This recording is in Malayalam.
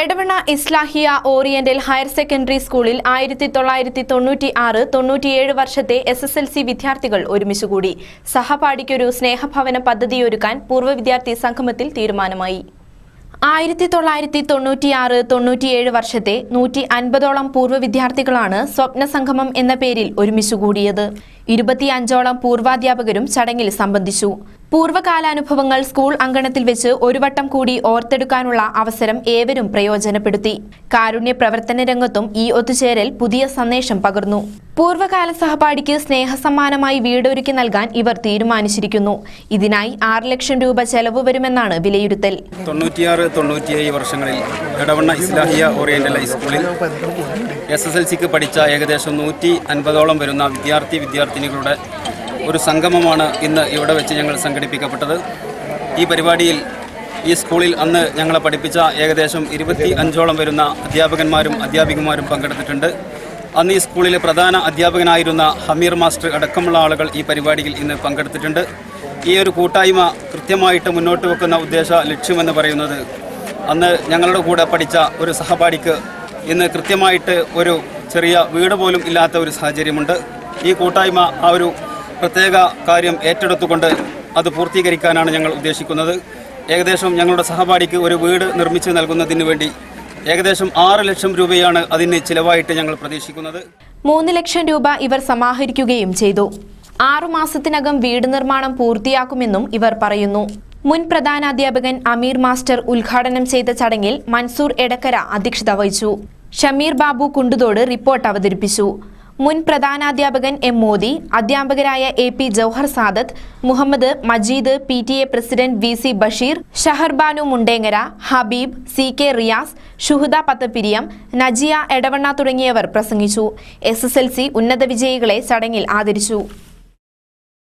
Edavanna Islahiya oriental higher secondary സ്കൂളിൽ 1996-97 വർഷത്തെ SSLC വിദ്യാർത്ഥികൾ ഒരുമിച്ചുകൂടി. സഹപാഠിക്കൊരു സ്നേഹഭവന പദ്ധതിയൊരുക്കാൻ പൂർവ്വ വിദ്യാർത്ഥി സംഗമത്തിൽ തീരുമാനമായി. 1996-97 വർഷത്തെ 150ഓളം പൂർവ്വ വിദ്യാർത്ഥികളാണ് സ്വപ്ന സംഗമം എന്ന പേരിൽ ഒരുമിച്ചുകൂടിയത്. 25ഓളം പൂർവാധ്യാപകരും ചടങ്ങിൽ സംബന്ധിച്ചു. പൂർവ്വകാലാനുഭവങ്ങൾ സ്കൂൾ അങ്കണത്തിൽ വെച്ച് ഒരു വട്ടം കൂടി ഓർത്തെടുക്കാനുള്ള അവസരം ഏവരും പ്രയോജനപ്പെടുത്തി. കാരുണ്യ പ്രവർത്തന രംഗത്തും ഈ ഒത്തുചേരൽ പുതിയ സന്ദേശം പകർന്നു. പൂർവ്വകാല സഹപാഠിക്ക് സ്നേഹസമ്മാനമായി വീടൊരുക്കി നൽകാൻ ഇവർ തീരുമാനിച്ചിരിക്കുന്നു. ഇതിനായി 6 ലക്ഷം രൂപ ചെലവ് വരുമെന്നാണ് വിലയിരുത്തൽ. 96-97 വർഷങ്ങളിൽ എടവണ്ണ ഇസ്ലാഹിയ ഓറിയന്റൽ ഹൈസ്കൂളിൽ SSLCക്ക് പഠിച്ച ഏകദേശം 150ഓളം വരുന്ന വിദ്യാർത്ഥിനികളുടെ ഒരു സംഗമമാണ് ഇന്ന് ഇവിടെ വെച്ച് ഞങ്ങൾ സംഘടിപ്പിക്കപ്പെട്ടത്. ഈ പരിപാടിയിൽ ഈ സ്കൂളിൽ അന്ന് ഞങ്ങളെ പഠിപ്പിച്ച ഏകദേശം 25ഓളം വരുന്ന അധ്യാപകന്മാരും അധ്യാപികമാരും പങ്കെടുത്തിട്ടുണ്ട്. അന്ന് ഈ സ്കൂളിലെ പ്രധാന അധ്യാപകനായിരുന്ന ഹമീർ മാസ്റ്റർ അടക്കമുള്ള ആളുകൾ ഈ പരിപാടിയിൽ ഇന്ന് പങ്കെടുത്തിട്ടുണ്ട്. ഈ ഒരു കൂട്ടായ്മ കൃത്യമായിട്ട് മുന്നോട്ട് വെക്കുന്ന ലക്ഷ്യമെന്ന് പറയുന്നത്, അന്ന് ഞങ്ങളുടെ കൂടെ പഠിച്ച ഒരു സഹപാഠിക്ക് ഇന്ന് കൃത്യമായിട്ട് ഒരു ചെറിയ വീട് പോലും ഇല്ലാത്ത ഒരു സാഹചര്യമുണ്ട്. ഈ കൂട്ടായ്മ ആ ഒരു പ്രത്യേക കാര്യം ഏറ്റെടുത്തുകൊണ്ട് അത് പൂർത്തീകരിക്കാനാണ് ഞങ്ങൾ ഉദ്ദേശിക്കുന്നത്. ഏകദേശം ഞങ്ങളുടെ സഹപാഠിക്ക് ഒരു വീട് നിർമ്മിച്ച് നൽകുന്നതിന് വേണ്ടി ഏകദേശം 6 ലക്ഷം രൂപയാണ് അതിന് ചിലവായിട്ട് ഞങ്ങൾ പ്രതീക്ഷിക്കുന്നത്. 3 ലക്ഷം രൂപ ഇവർ സമാഹരിക്കുകയും ചെയ്തു. 6 മാസത്തിനകം വീട് നിർമ്മാണം പൂർത്തിയാക്കുമെന്നും ഇവർ പറയുന്നു. മുൻ പ്രധാനാധ്യാപകൻ അമീർ മാസ്റ്റർ ഉദ്ഘാടനം ചെയ്ത ചടങ്ങിൽ മൻസൂർ എടക്കര അധ്യക്ഷത വഹിച്ചു. ഷമീർ ബാബു കുണ്ടുതോട് റിപ്പോർട്ട് അവതരിപ്പിച്ചു. മുൻ പ്രധാനാധ്യാപകൻ M. മോദി, അധ്യാപകരായ AP Jauhar Sadath, Muhammad Majeed, PTA president VC Basheer, Shaharbanu Mundengara, Habeeb, CK Riyas, Shuhada Pathappiriyam, Najiya Edavanna തുടങ്ങിയവർ പ്രസംഗിച്ചു. SSLC ഉന്നത വിജയികളെ ചടങ്ങിൽ ആദരിച്ചു.